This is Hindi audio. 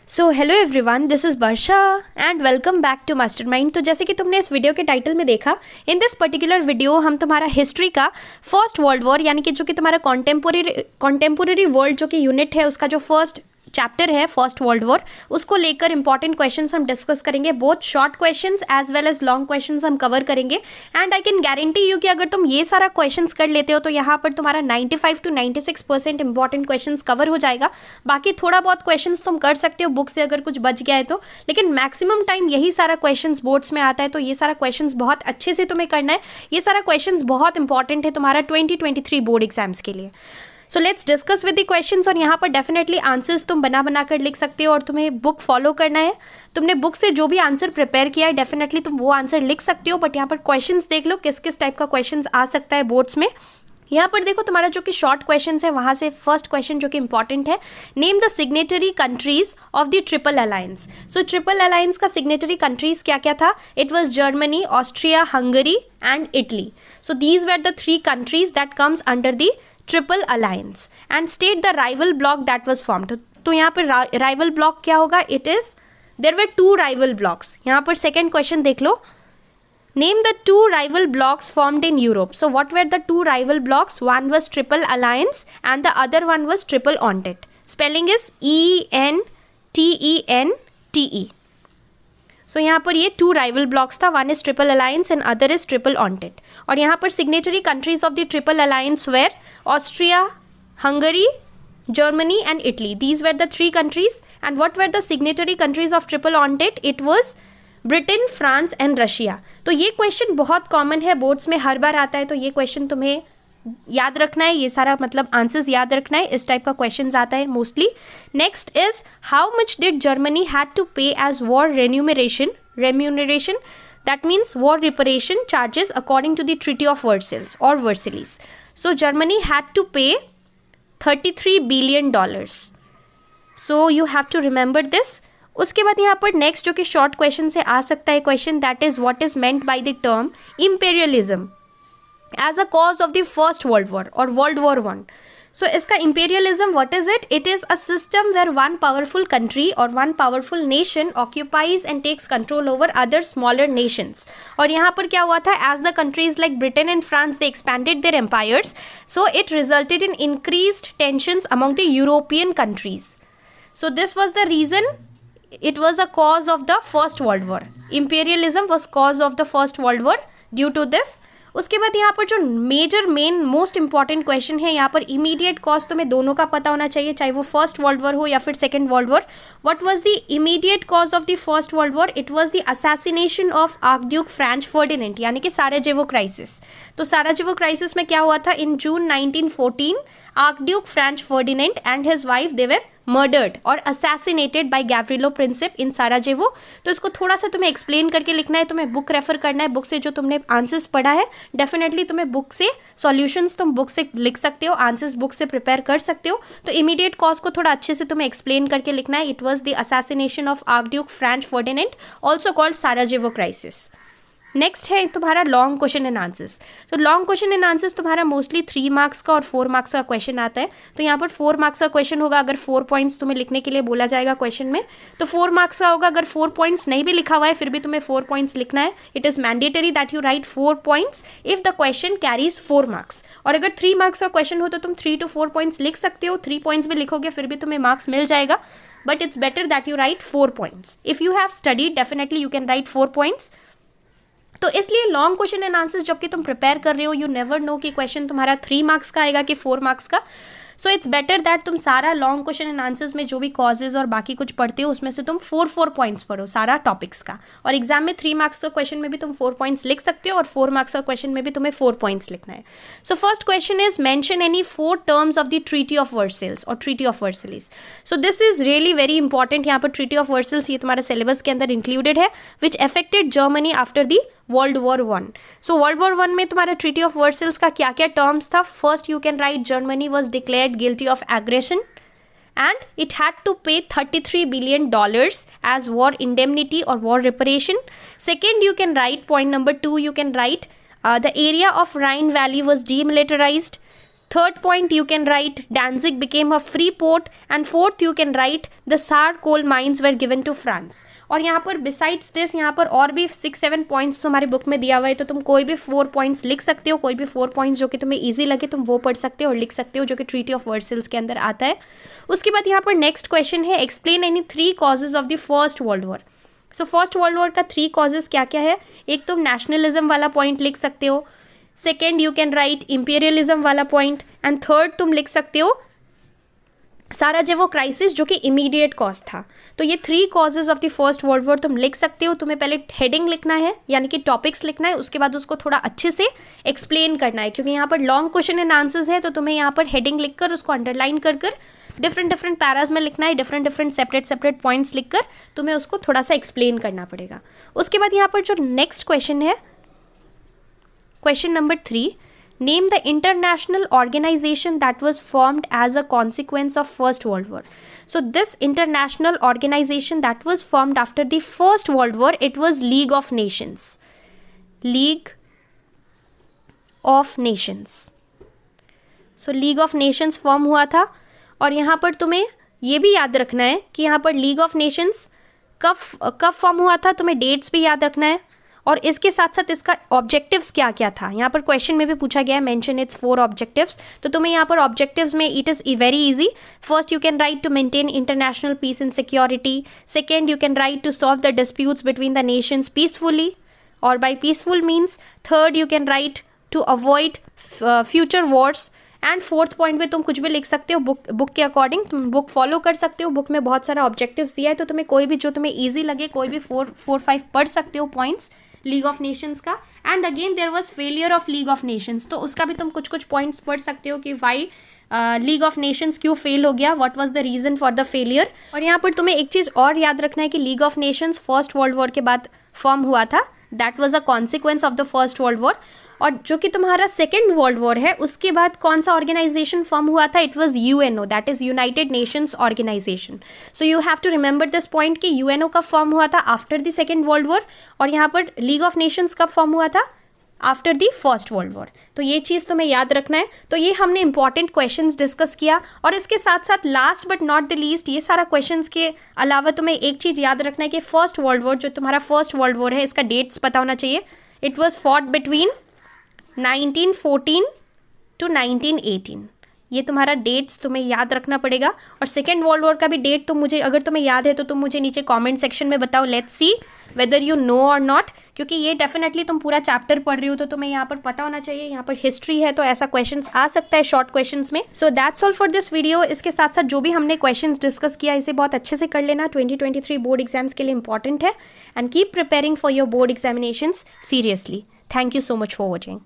So hello everyone, this is Varsha and welcome back to Mastermind. तो जैसे कि तुमने इस वीडियो के टाइटल में देखा, इन दिस पर्टिकुलर वीडियो हम तुम्हारा हिस्ट्री का फर्स्ट वर्ल्ड वॉर यानी कि जो कि तुम्हारा कॉन्टेम्पोरेरी वर्ल्ड जो कि यूनिट है उसका जो फर्स्ट चैप्टर है फर्स्ट वर्ल्ड वॉर, उसको लेकर इंपॉर्टेंट क्वेश्चंस हम डिस्कस करेंगे। Both short questions as well as long questions हम कवर करेंगे। And I can guarantee you कि अगर तुम ये सारा क्वेश्चंस कर लेते हो तो यहाँ पर तुम्हारा 95 to 96% इंपॉर्टेंट क्वेश्चंस कवर हो जाएगा। बाकी थोड़ा बहुत क्वेश्चंस तुम कर सकते हो बुक से अगर कुछ बच गया है तो, लेकिन मैक्सिमम टाइम यही सारा क्वेश्चंस बोर्ड्स में आता है, तो ये सारा क्वेश्चंस बहुत अच्छे से तुम्हें करना है। ये सारा क्वेश्चंस बहुत इंपॉर्टेंट है तुम्हारा 2023 बोर्ड एग्जाम्स के लिए। So let's discuss with the questions. और यहाँ पर डेफिनेटली आंसर्स तुम बना कर लिख सकते हो और तुम्हें बुक फॉलो करना है। तुमने बुक से जो भी आंसर प्रिपेयर किया है डेफिनेटली तुम वो आंसर लिख सकते हो, बट यहाँ पर क्वेश्चंस देख लो किस किस टाइप का क्वेश्चंस आ सकता है बोर्ड्स में। यहाँ पर देखो तुम्हारा जो कि शॉर्ट क्वेश्चन है वहाँ से फर्स्ट क्वेश्चन जो कि इंपॉर्टेंट है, name the signatory countries of the Triple Alliance. So Triple Alliance का सिग्नेटरी कंट्रीज क्या क्या था? It was Germany, Austria, Hungary and Italy. So these were the three countries that comes under the Triple Alliance and state the rival block that was formed. तो यहाँ पर राइवल ब्लॉक क्या होगा? It is there were two rival blocks. यहाँ पर सेकेंड क्वेश्चन देख लो, name the two rival blocks formed in Europe. So what were the two rival blocks? One was Triple Alliance and the other one was Triple Entente. Spelling is ENTENTE. So यहाँ पर ये two rival blocks था, one is Triple Alliance and other is Triple Entente. और यहाँ पर signatory countries of the Triple Alliance were Austria, Hungary, Germany and Italy. These were the three countries. And what were the signatory countries of Triple Entente? It was Britain, France and Russia. तो ये क्वेश्चन बहुत कॉमन है, बोर्ड्स में हर बार आता है, तो ये क्वेश्चन तुम्हें याद रखना है, ये सारा मतलब आंसर्स याद रखना है, इस टाइप का क्वेश्चन आता है mostly. Next is how much did Germany had to pay as war remuneration that means war reparation charges according to the treaty of Versailles और Versailles. So Germany had to pay $33 billion. So you have to remember this. उसके बाद यहाँ पर नेक्स्ट जो कि शॉर्ट क्वेश्चन से आ सकता है question, that is what is meant by the term imperialism as a cause of the first world war और वर्ल्ड वॉर वन। सो इसका imperialism what is it? It is a system where one powerful country और one powerful nation occupies and takes control over other smaller nations. और यहाँ पर क्या हुआ था? As the countries like Britain and France they expanded their empires, so it resulted in increased tensions among the European countries. So this was the reason, it was a cause of the first world war. Imperialism was cause of the first world war due to this. उसके बाद यहाँ पर जो मेन मोस्ट इंपॉर्टेंट क्वेश्चन है, यहाँ पर इमीडिएट कॉज तुम्हें दोनों का पता होना चाहिए, चाहे वो फर्स्ट वर्ल्ड वॉर हो या फिर second World war. What was the immediate cause of the first world War? It was the assassination of archduke Franz Ferdinand यानी कि साराजेवो क्राइसिस। तो साराजेवो क्राइसिस में क्या हुआ था? In June 1914 Archduke Franz Ferdinand and his wife they were murdered और assassinated by Gavrilo Princip in Sarajevo. तो इसको थोड़ा सा तुम्हें एक्सप्लेन करके लिखना है, तुम्हें बुक रेफर करना है, बुक से जो तुमने आंसर्स पढ़ा है डेफिनेटली तुम्हें बुक से सॉल्यूशंस तुम बुक से लिख सकते हो, आंसर्स बुक से प्रिपेयर कर सकते हो। तो इमीडिएट कॉज को थोड़ा अच्छे से तुम्हें एक्सप्लेन करके लिखना है। It was the assassination of archduke Franz Ferdinand also called Sarajevo crisis. Next है तुम्हारा लॉन्ग क्वेश्चन एंड आंसर्स। तो लॉन्ग क्वेश्चन एंड आंसर्स तुम्हारा मोस्टली 3 मार्क्स का और 4 मार्क्स का क्वेश्चन आता है। तो यहाँ पर 4 मार्क्स का क्वेश्चन होगा अगर 4 पॉइंट्स तुम्हें लिखने के लिए बोला जाएगा क्वेश्चन में, तो 4 मार्क्स का होगा। अगर 4 पॉइंट्स नहीं भी लिखा हुआ है फिर भी तुम्हें 4 पॉइंट्स लिखना है। It is mandatory that you right 4 points if the question carries 4 marks. और अगर 3 मार्क्स का क्वेश्चन हो तो तुम 3 to 4 पॉइंट्स लिख सकते हो, 3 पॉइंट्स भी लिखोगे फिर भी तुम्हें मार्क्स मिल जाएगा, but it's better that you right 4 points. If you have studied definitely you can right 4 points. तो इसलिए लॉन्ग क्वेश्चन एंड आंसर्स जब कि तुम प्रिपेयर कर रहे हो, यू नेवर नो कि क्वेश्चन तुम्हारा 3 मार्क्स का आएगा कि 4 मार्क्स का। सो इट्स बेटर दैट तुम सारा लॉन्ग क्वेश्चन एंड आंसर्स में जो भी कॉजेज और बाकी कुछ पढ़ते हो उसमें से तुम 4 पॉइंट्स पढ़ो सारा टॉपिक्स का। और एग्जाम में 3 मार्क्स का क्वेश्चन में भी तुम 4 पॉइंट्स लिख सकते हो और 4 मार्क्स का क्वेश्चन में भी तुम्हें 4 पॉइंट्स लिखना है। So first question is mention any 4 terms of the treaty of Versailles और treaty of Versailles. So this is really very important. यहाँ पर ट्रीटी ऑफ वर्सेल्स ये तुम्हारे सिलेबस के अंदर इंक्लूडेड है, which affected Germany after the world war one. So world war one में तुम्हारा ट्रीटी ऑफ वर्सेल्स का क्या क्या टर्म्स था? First you can right Germany was declared guilty of aggression and it had to pay $33 billion as war indemnity or war reparation. Second, you can write point number 2, you can write the area of Rhine Valley was demilitarized. Third point you can write Danzig became a free port, and fourth you can write the Saar coal mines were given to France. और यहाँ पर besides this यहाँ पर और भी 6-7 पॉइंट्स तुम्हारे बुक में दिया हुआ है, तो तुम कोई भी 4 पॉइंट्स लिख सकते हो, कोई भी 4 पॉइंट्स जो कि तुम्हें ईजी लगे तुम वो पढ़ सकते हो और लिख सकते हो, जो कि ट्रीटी ऑफ वर्सेल्स के अंदर आता है. उसके बाद यहाँ पर नेक्स्ट क्वेश्चन है explain any 3 causes of the first world War. So first world war का 3 कॉजेज क्या क्या है. एक तुम नेशनलिज्म वाला पॉइंट लिख सकते हो, second you can right imperialism वाला पॉइंट, एंड थर्ड तुम लिख सकते हो साराजेवो क्राइसिस जो कि इमीडिएट कॉज था. तो ये 3 causes of the first world war तुम लिख सकते हो. तुम्हें पहले हेडिंग लिखना है यानी कि टॉपिक्स लिखना है, उसके बाद उसको थोड़ा अच्छे से एक्सप्लेन करना है, क्योंकि यहाँ पर लॉन्ग क्वेश्चन एंड आंसर्स है, तो तुम्हें यहाँ पर हेडिंग लिखकर उसको अंडरलाइन कर डिफरेंट पैराज में लिखना है, डिफरेंट सेपरेट पॉइंट्स लिखकर तुम्हें उसको थोड़ा सा एक्सप्लेन करना पड़ेगा. उसके बाद यहाँ पर जो नेक्स्ट क्वेश्चन है, question number 3, name the international organisation that was formed as a consequence of First world War. So this international organisation that was formed after the first world War, it was League of Nations. League of Nations. So League of Nations form हुआ था. और यहाँ पर तुम्हें ये भी याद रखना है कि यहाँ पर लीग ऑफ नेशंस कब फॉर्म हुआ था, तुम्हें डेट्स भी याद रखना है, और इसके साथ साथ इसका ऑब्जेक्टिव्स क्या क्या था. यहाँ पर क्वेश्चन में भी पूछा गया है, मेंशन इट्स 4 ऑब्जेक्टिव्स. तो तुम्हें यहाँ पर ऑब्जेक्टिव्स में it is very easy. First you can write to maintain international peace and security. Second you can write to solve the disputes between the nations peacefully, और by peaceful means. Third you can write to avoid future wars. And fourth point पे तुम कुछ भी लिख सकते हो, बुक के अकॉर्डिंग तुम बुक फॉलो कर सकते हो. बुक में बहुत सारा ऑब्जेक्टिव्स दिया है, तो तुम्हें कोई भी जो तुम्हें ईजी लगे कोई भी 4-5 पढ़ सकते हो पॉइंट्स लीग ऑफ नेशंस का. And again there was failure of League of Nations, तो उसका भी तुम कुछ पॉइंट्स पढ़ सकते हो कि वाई लीग ऑफ नेशंस क्यों फेल हो गया, what was the reason for the failure. और यहाँ पर तुम्हें एक चीज़ और याद रखना है कि league of Nations first world war के बाद फॉर्म हुआ था, that was a consequence of the first world war. और जो कि तुम्हारा सेकेंड वर्ल्ड वॉर है उसके बाद कौन सा ऑर्गेनाइजेशन फॉर्म हुआ था, it was UNO, that is United Nations Organisation. So you have to remember this point कि यूएनओ कब फॉर्म हुआ था, after the Second World war, और यहाँ पर लीग ऑफ नेशंस कब फॉर्म हुआ था, after the first world War. तो ये चीज़ तुम्हें याद रखना है. तो ये हमने इंपॉर्टेंट क्वेश्चंस डिस्कस किया, और इसके साथ साथ last but not the least ये सारा क्वेश्चंस के अलावा तुम्हें एक चीज़ याद रखना है कि फर्स्ट वर्ल्ड वॉर जो तुम्हारा फर्स्ट वर्ल्ड वॉर है इसका डेट्स पता होना चाहिए. It was fought between 1914 to 1918. ये तुम्हारा डेट्स तुम्हें याद रखना पड़ेगा. और सेकेंड वर्ल्ड वॉर का भी डेट तुम मुझे, अगर तुम्हें याद है तो तुम मुझे नीचे कमेंट सेक्शन में बताओ. Let's see whether you know और नॉट, क्योंकि ये डेफिनेटली तुम पूरा चैप्टर पढ़ रही हो तो तुम्हें यहाँ पर पता होना चाहिए. यहाँ पर हिस्ट्री है तो ऐसा क्वेश्चंस आ सकता है शॉर्ट क्वेश्चंस में. So that's all for this video. इसके साथ साथ जो भी हमने क्वेश्चंस डिस्कस किया इसे बहुत अच्छे से कर लेना. 2023 बोर्ड एग्जाम्स के लिए इंपॉर्टेंट है. And keep preparing for your board examinations seriously. Thank you so much for watching.